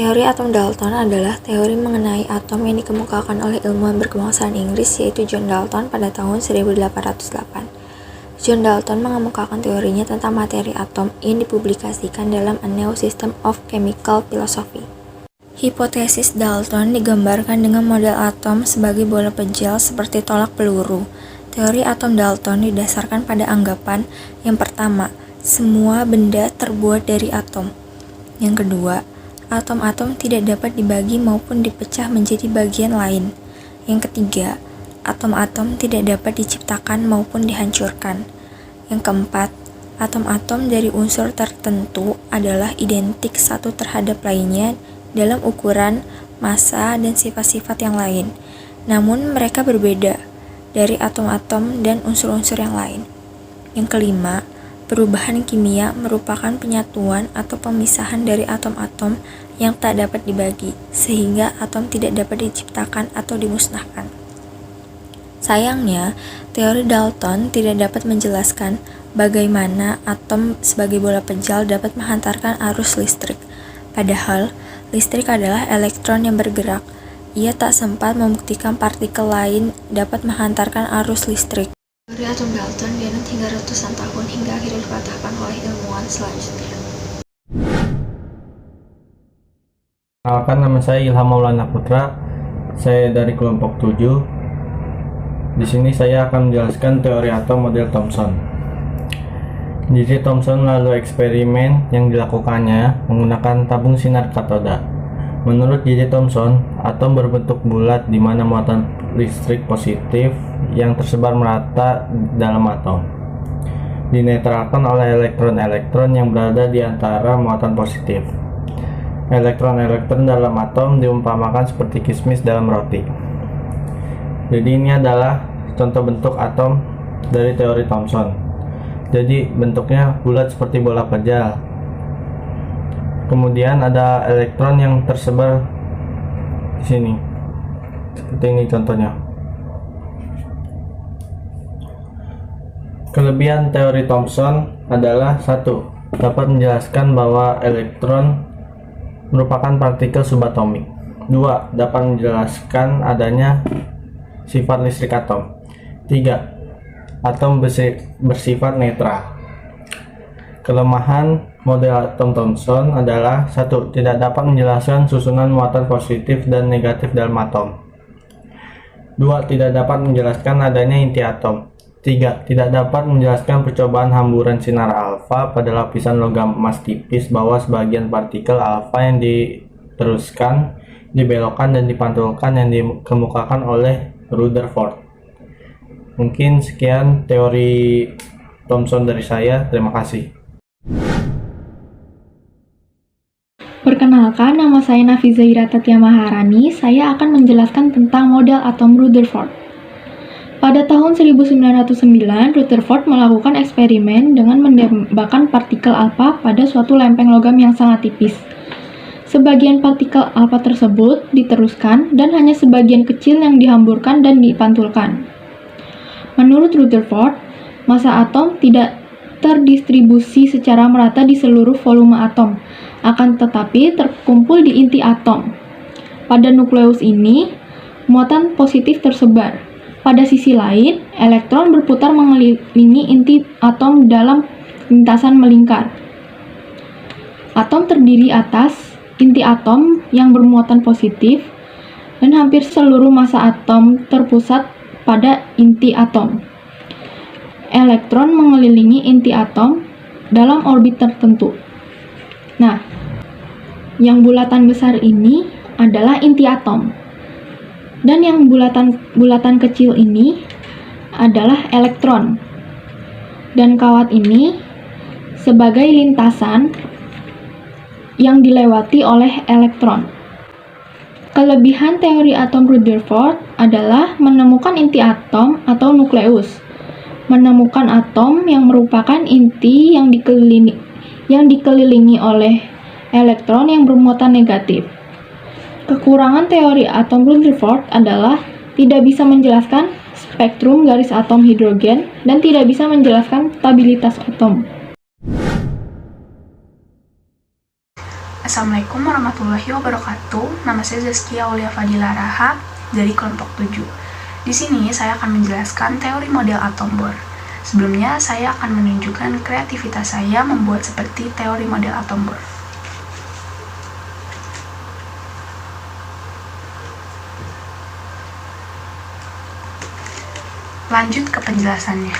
Teori atom Dalton adalah teori mengenai atom yang dikemukakan oleh ilmuwan berkebangsaan Inggris yaitu John Dalton pada tahun 1808. John Dalton mengemukakan teorinya tentang materi atom yang dipublikasikan dalam A New System of Chemical Philosophy. Hipotesis Dalton digambarkan dengan model atom sebagai bola pejal seperti tolak peluru. Teori atom Dalton didasarkan pada anggapan yang pertama, semua benda terbuat dari atom. Yang kedua, atom-atom tidak dapat dibagi maupun dipecah menjadi bagian lain. Yang ketiga, atom-atom tidak dapat diciptakan maupun dihancurkan. Yang keempat, atom-atom dari unsur tertentu adalah identik satu terhadap lainnya dalam ukuran, massa, dan sifat-sifat yang lain. Namun mereka berbeda dari atom-atom dan unsur-unsur yang lain. Yang kelima, perubahan kimia merupakan penyatuan atau pemisahan dari atom-atom yang tak dapat dibagi, sehingga atom tidak dapat diciptakan atau dimusnahkan. Sayangnya, teori Dalton tidak dapat menjelaskan bagaimana atom sebagai bola pejal dapat menghantarkan arus listrik. Padahal, listrik adalah elektron yang bergerak. Ia tak sempat membuktikan partikel lain dapat menghantarkan arus listrik. Teori atom Dalton dianut hingga ratusan tahun hingga akhirnya dipatahkan oleh ilmuwan selanjutnya. Perkenalkan, nama saya Ilham Maulana Putra. Saya dari kelompok 7. Di sini saya akan menjelaskan teori atom model Thomson. J.J. Thomson melalui eksperimen yang dilakukannya menggunakan tabung sinar katoda. Menurut J.J. Thomson, atom berbentuk bulat di mana muatan listrik positif yang tersebar merata dalam atom dinetralkan oleh elektron-elektron yang berada di antara muatan positif. Elektron-elektron dalam atom diumpamakan seperti kismis dalam roti. Jadi ini adalah contoh bentuk atom dari teori Thomson. Jadi bentuknya bulat seperti bola pejal. Kemudian ada elektron yang tersebar di sini. Seperti ini contohnya. Kelebihan teori Thomson adalah 1. Dapat menjelaskan bahwa elektron merupakan partikel subatomik. 2. Dapat menjelaskan adanya sifat listrik atom. 3. Atom bersifat netral. Kelemahan model atom Thomson adalah 1. Tidak dapat menjelaskan susunan muatan positif dan negatif dalam atom. 2. Tidak dapat menjelaskan adanya inti atom. 3. Tidak dapat menjelaskan percobaan hamburan sinar alfa pada lapisan logam emas tipis bahwa sebagian partikel alfa yang diteruskan, dibelokkan, dan dipantulkan yang dikemukakan oleh Rutherford. Mungkin sekian teori Thomson dari saya. Terima kasih. Perkenalkan, nama saya Nafiza Ira Tatia Maharani. Saya akan menjelaskan tentang model atom Rutherford. Pada tahun 1909, Rutherford melakukan eksperimen dengan menembakkan partikel alfa pada suatu lempeng logam yang sangat tipis. Sebagian partikel alfa tersebut diteruskan dan hanya sebagian kecil yang dihamburkan dan dipantulkan. Menurut Rutherford, massa atom tidak terdistribusi secara merata di seluruh volume atom, akan tetapi terkumpul di inti atom. Pada nukleus ini, muatan positif tersebar. Pada sisi lain, elektron berputar mengelilingi inti atom dalam lintasan melingkar. Atom terdiri atas inti atom yang bermuatan positif, dan hampir seluruh massa atom terpusat pada inti atom. Elektron mengelilingi inti atom dalam orbit tertentu. Nah, yang bulatan besar ini adalah inti atom. Dan yang bulatan kecil ini adalah elektron. Dan kawat ini sebagai lintasan yang dilewati oleh elektron. Kelebihan teori atom Rutherford adalah menemukan inti atom atau nukleus. Menemukan atom yang merupakan inti yang dikelilingi oleh elektron yang bermuatan negatif. Kekurangan teori atom Rutherford adalah tidak bisa menjelaskan spektrum garis atom hidrogen dan tidak bisa menjelaskan stabilitas atom. Assalamualaikum warahmatullahi wabarakatuh. Nama saya Zaskia Aulia Fadila Rahab dari kelompok 7. Di sini saya akan menjelaskan teori model atom Bohr. Sebelumnya saya akan menunjukkan kreativitas saya membuat seperti teori model atom Bohr. Lanjut ke penjelasannya.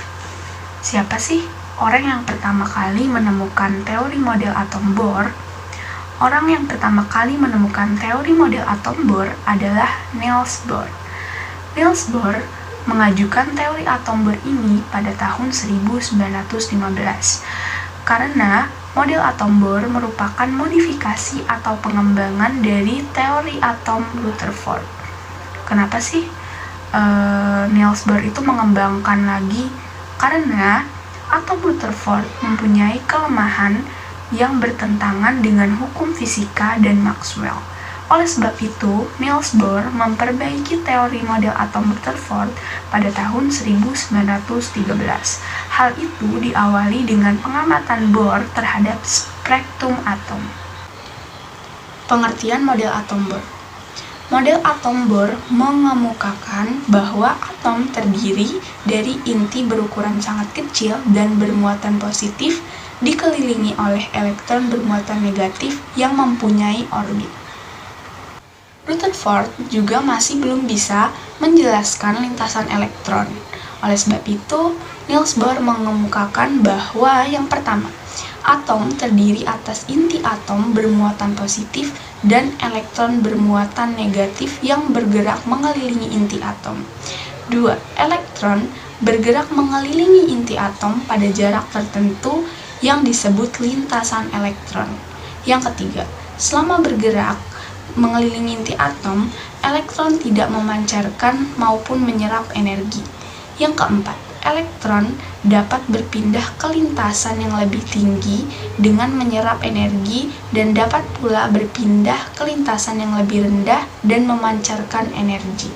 Siapa sih orang yang pertama kali menemukan teori model atom Bohr? Orang yang pertama kali menemukan teori model atom Bohr adalah Niels Bohr. Niels Bohr mengajukan teori atom Bohr ini pada tahun 1915 karena model atom Bohr merupakan modifikasi atau pengembangan dari teori atom Rutherford. Kenapa sih Niels Bohr itu mengembangkan lagi? Karena atom Rutherford mempunyai kelemahan yang bertentangan dengan hukum fisika dan Maxwell. Oleh sebab itu, Niels Bohr memperbaiki teori model atom Rutherford pada tahun 1913. Hal itu diawali dengan pengamatan Bohr terhadap spektrum atom. Pengertian model atom Bohr. Model atom Bohr mengemukakan bahwa atom terdiri dari inti berukuran sangat kecil dan bermuatan positif dikelilingi oleh elektron bermuatan negatif yang mempunyai orbit. Rutherford juga masih belum bisa menjelaskan lintasan elektron. Oleh sebab itu, Niels Bohr mengemukakan bahwa yang pertama, atom terdiri atas inti atom bermuatan positif dan elektron bermuatan negatif yang bergerak mengelilingi inti atom. 2. Elektron bergerak mengelilingi inti atom pada jarak tertentu yang disebut lintasan elektron. Yang ketiga, selama bergerak mengelilingi inti atom, elektron tidak memancarkan maupun menyerap energi. Yang keempat, elektron dapat berpindah ke lintasan yang lebih tinggi dengan menyerap energi dan dapat pula berpindah ke lintasan yang lebih rendah dan memancarkan energi.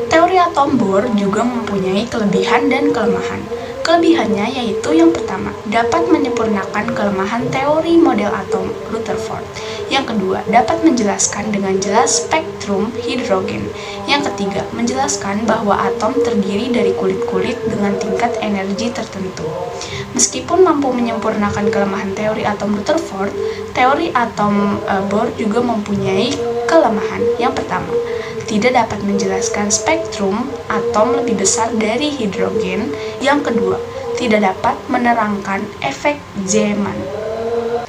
Teori atom Bohr juga mempunyai kelebihan dan kelemahan. Kelebihannya yaitu yang pertama, dapat menyempurnakan kelemahan teori model atom Rutherford. Yang kedua, dapat menjelaskan dengan jelas spektrum hidrogen. Yang ketiga, menjelaskan bahwa atom terdiri dari kulit-kulit dengan tingkat energi tertentu. Meskipun mampu menyempurnakan kelemahan teori atom Rutherford, teori atom Bohr juga mempunyai kelemahan. Yang pertama, tidak dapat menjelaskan spektrum atom lebih besar dari hidrogen. Yang kedua, tidak dapat menerangkan efek Zeeman.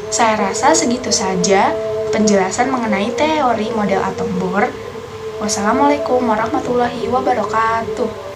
Saya rasa segitu saja penjelasan mengenai teori model atom Bohr. Wassalamualaikum warahmatullahi wabarakatuh.